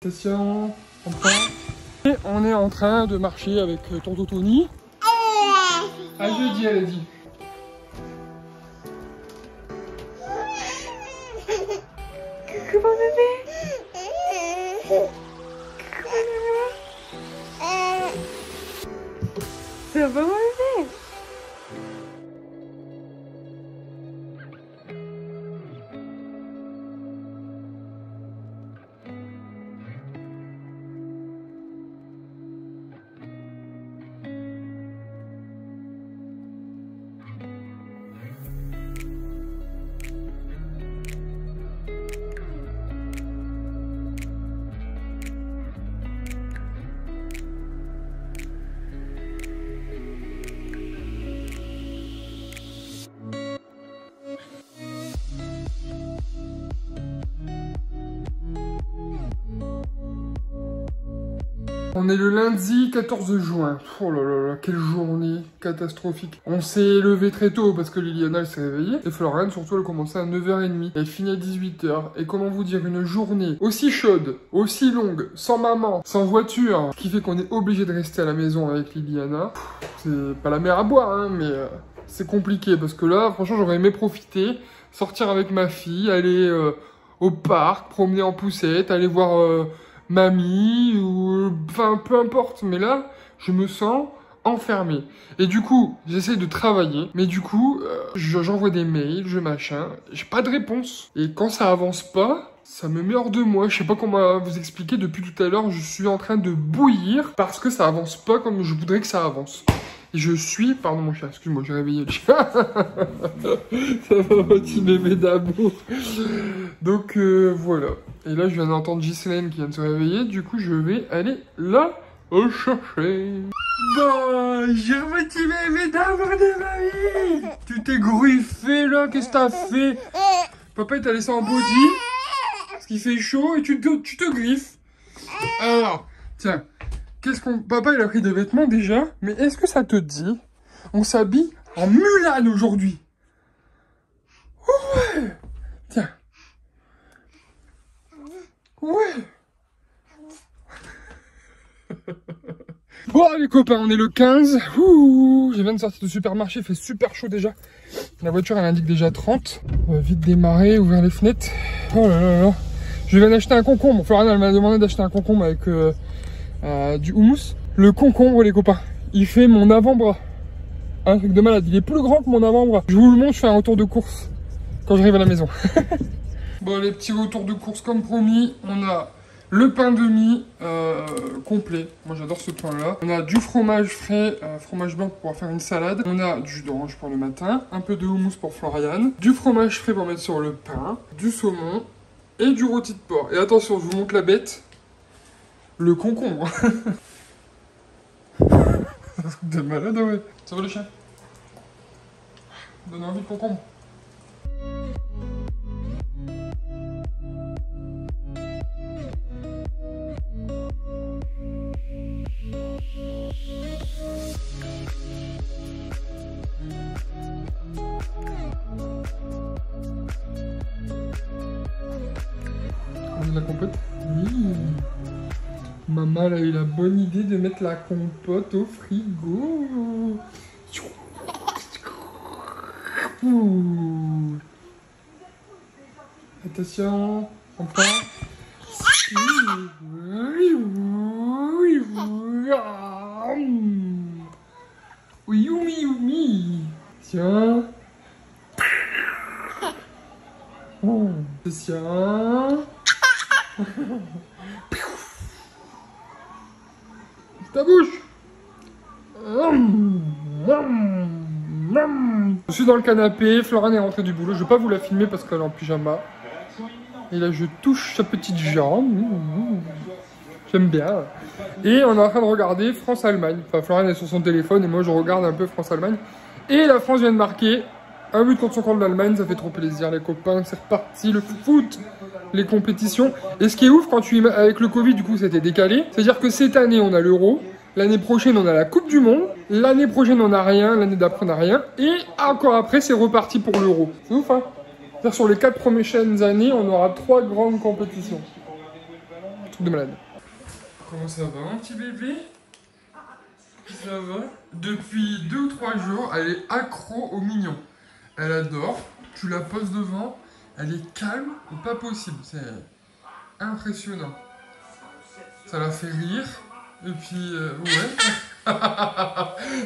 Attention, on prend. Et on est en train de marcher avec tonton Tony. À jeudi, elle a dit. Coucou mon bébé. Coucou mon bébé. Ça va mon bébé? On est le lundi 14 juin. Oh là là là, quelle journée catastrophique. On s'est levé très tôt parce que Liliana elle s'est réveillée. Et Florence surtout elle commençait à 9h30. Elle finit à 18h. Et comment vous dire, une journée aussi chaude, aussi longue, sans maman, sans voiture. Ce qui fait qu'on est obligé de rester à la maison avec Liliana. C'est pas la mer à boire hein, mais c'est compliqué. Parce que là franchement j'aurais aimé profiter, sortir avec ma fille, aller au parc, promener en poussette, aller voir... mamie ou enfin peu importe, mais là je me sens enfermé et du coup j'essaie de travailler mais du coup j'envoie des mails, je machin, j'ai pas de réponse et quand ça avance pas ça me met hors de moi. Je sais pas comment vous expliquer, depuis tout à l'heure je suis en train de bouillir parce que ça avance pas comme je voudrais que ça avance. Et je suis... Pardon mon chat, excuse-moi, j'ai réveillé le chat. Ça va motiver mes d'amour. Donc voilà. Et là je viens d'entendre Ghislaine qui vient de se réveiller. Du coup je vais aller la chercher. Bon, j'ai motivé mes d'amour de ma vie. Tu t'es griffé là, qu'est-ce que t'as fait? Papa il t'a laissé en body parce qu'il fait chaud et tu te griffes. Alors, tiens. Papa, il a pris des vêtements déjà, mais est-ce que ça te dit? On s'habille en Mulan aujourd'hui. Ouais. Tiens. Ouais. Bon, les copains, on est le 15. Ouh, je viens de sortir du supermarché, il fait super chaud déjà. La voiture, elle indique déjà 30. On va vite démarrer, ouvrir les fenêtres. Oh là là là. Je viens d'acheter un concombre. Florian, elle m'a demandé d'acheter un concombre avec... du houmous. Le concombre les copains, il fait mon avant-bras. Un truc de malade, il est plus grand que mon avant-bras. Je vous le montre, je fais un retour de course quand j'arrive à la maison. Bon, les petits retours de course comme promis. On a le pain de mie complet. Moi j'adore ce pain là. On a du fromage frais, fromage blanc pour pouvoir faire une salade. On a du jus d'orange pour le matin. Un peu de houmous pour Florian. Du fromage frais pour mettre sur le pain. Du saumon et du rôti de porc. Et attention, je vous montre la bête. Le concombre. De malade, ouais. Ça va le chien? Donne envie de concombre. On a de la compote? Oui. Maman elle a eu la bonne idée de mettre la compote au frigo. Ouh. Attention, on prend. Oui, youmi, youmi. Tiens. Attention. Ta bouche. Je suis dans le canapé, Florane est rentrée du boulot, je vais pas vous la filmer parce qu'elle est en pyjama. Et là je touche sa petite jambe. J'aime bien. Et on est en train de regarder France-Allemagne. Enfin Florane est sur son téléphone et moi je regarde un peu France-Allemagne. Et la France vient de marquer un but contre son camp de l'Allemagne, ça fait trop plaisir les copains, c'est reparti, le foot, les compétitions. Et ce qui est ouf quand tu avec le Covid du coup c'était décalé, c'est-à-dire que cette année on a l'Euro, l'année prochaine on a la Coupe du Monde, l'année prochaine on a rien, l'année d'après on a rien, et encore après c'est reparti pour l'Euro. C'est ouf hein. C'est-à-dire sur les 4 prochaines années on aura 3 grandes compétitions. truc de malade. Comment ça va, mon petit bébé? Ça va? Depuis 2 ou 3 jours, elle est accro au mignon. Elle adore, tu la poses devant, elle est calme, pas possible, c'est impressionnant. Ça la fait rire, et puis ouais,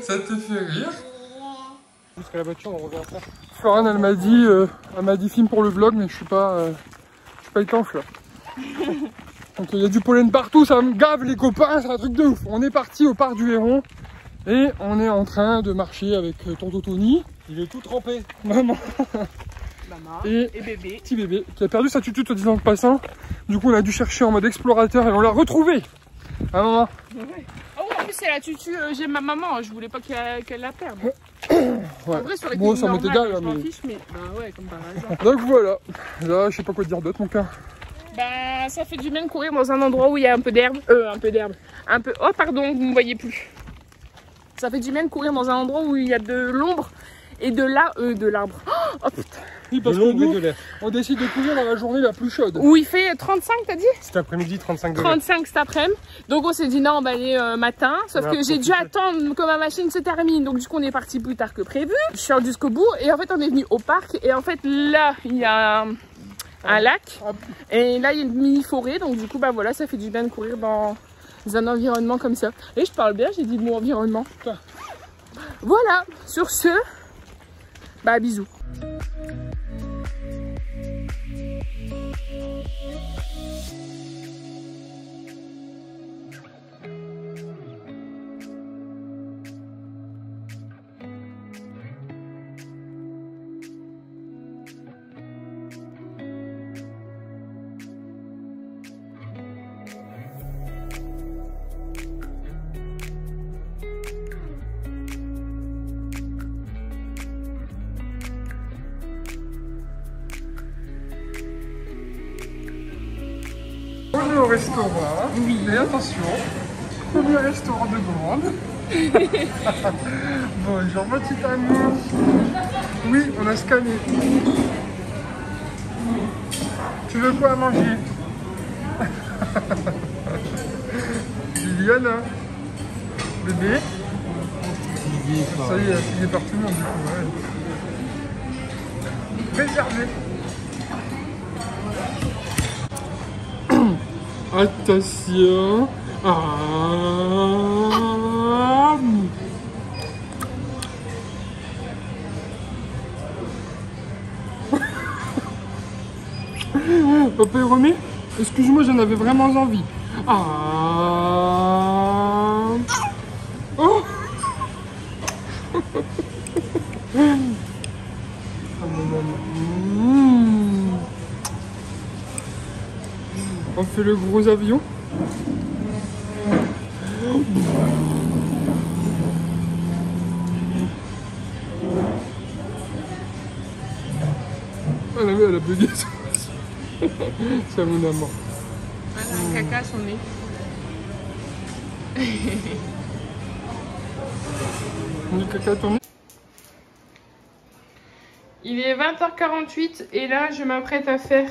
ça te fait rire. Jusqu'à la voiture, on revient après. Florane, elle m'a dit film pour le vlog, mais je suis pas étanche là. Donc il y a du pollen partout, ça me gave les copains, c'est un truc de ouf. On est parti au parc du Héron et on est en train de marcher avec tonton Tony. Il est tout trempé. Maman. Maman Et bébé. Petit bébé qui a perdu sa tutu, te disant le passant. Du coup on a dû chercher en mode explorateur et on l'a retrouvé. Ah maman. Ouais. Oh en plus c'est la tutu, j'ai ma maman, je voulais pas qu'elle la perde. Ouais. En vrai, ça aurait été Bon, ça m'est normal, égal, je m'en mais... fiche, mais bah ouais, comme par hasard. Donc voilà. Là, je sais pas quoi te dire d'autre, mon cœur. Bah, ça fait du bien de courir dans un endroit où il y a un peu d'herbe. Oh, pardon, vous me voyez plus. Ça fait du bien de courir dans un endroit où il y a de l'ombre et de l'arbre. Oh putain. Oui, parce que nous, on décide de courir dans la journée la plus chaude. Où il fait 35, t'as dit? Cet après-midi, 35 degrés. 35 cet après-midi. Donc on s'est dit non, on va aller matin. Sauf que j'ai dû attendre que ma machine se termine. Donc du coup, on est parti plus tard que prévu. Je suis allée jusqu'au bout. Et en fait, on est venu au parc. Et en fait, là, il y a un lac. Et là, il y a une mini-forêt. Donc du coup, bah voilà, ça fait du bien de courir dans un environnement comme ça. Et je parle bien, j'ai dit le mot environnement. Voilà, sur ce, bah bisous. On est au restaurant, oui. Et attention, premier restaurant de grande. Bonjour ma petite amour. Oui, on a scanné. Tu veux quoi à manger? Liliana. Bébé. Ça y est, il est par tout le monde du coup. Ouais. Réservé. Attention. Papa Romé, excuse-moi, j'en avais vraiment envie. Oh. On fait le gros avion. Elle a bugué. C'est mon amour. Elle a un caca à son nez. On est caca à ton nez. Il est 20h48 et là je m'apprête à faire,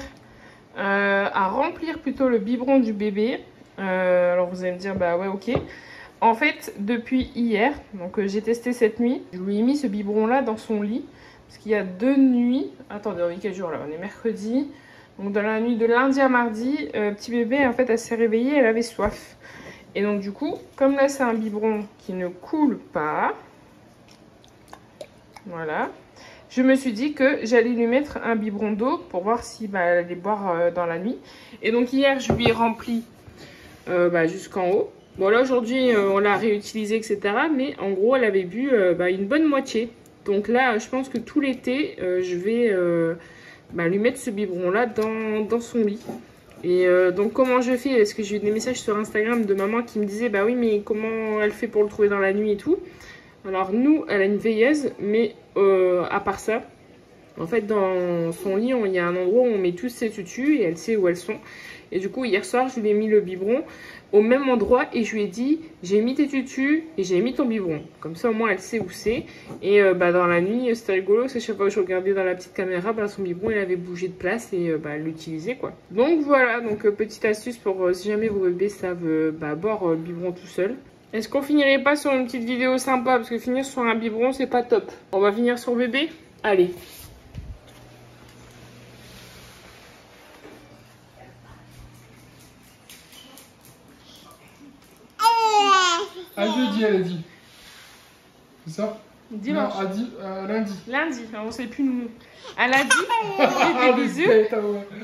à remplir plutôt le biberon du bébé. Alors vous allez me dire bah ouais ok. En fait depuis hier, donc j'ai testé cette nuit, je lui ai mis ce biberon là dans son lit. Parce qu'il y a 2 nuits, attendez on est quel jour là? On est mercredi. Donc dans la nuit de lundi à mardi, petit bébé en fait elle s'est réveillée, elle avait soif. Et donc du coup, comme là c'est un biberon qui ne coule pas, voilà. Je me suis dit que j'allais lui mettre un biberon d'eau pour voir si elle allait boire dans la nuit. Et donc hier, je lui ai rempli jusqu'en haut. Bon là aujourd'hui, on l'a réutilisé, etc. Mais en gros, elle avait bu une bonne moitié. Donc là, je pense que tout l'été, je vais lui mettre ce biberon-là dans son lit. Et donc comment je fais? Parce que j'ai eu des messages sur Instagram de maman qui me disait bah oui, mais comment elle fait pour le trouver dans la nuit et tout. Alors nous, elle a une veilleuse, mais à part ça, en fait dans son lit, il y a un endroit où on met tous ses tutus et elle sait où elles sont. Et du coup, hier soir, je lui ai mis le biberon au même endroit et je lui ai dit, j'ai mis tes tutus et j'ai mis ton biberon. Comme ça, au moins, elle sait où c'est. Et dans la nuit, c'était rigolo parce que chaque fois que je regardais dans la petite caméra, son biberon, il avait bougé de place et elle l'utilisait, quoi. Donc voilà, donc petite astuce pour si jamais vos bébés savent boire le biberon tout seul. Est-ce qu'on finirait pas sur une petite vidéo sympa? Parce que finir sur un biberon, c'est pas top. On va finir sur bébé? Allez. À jeudi, elle a dit. C'est ça? Dimanche. Non, lundi. Lundi, on sait plus nous. À lundi. Des bisous.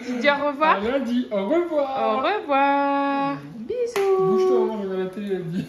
Tu dis au revoir. À lundi, au revoir. Au revoir. Bisous. Bouge-toi, maman, je regarde la télé, elle dit.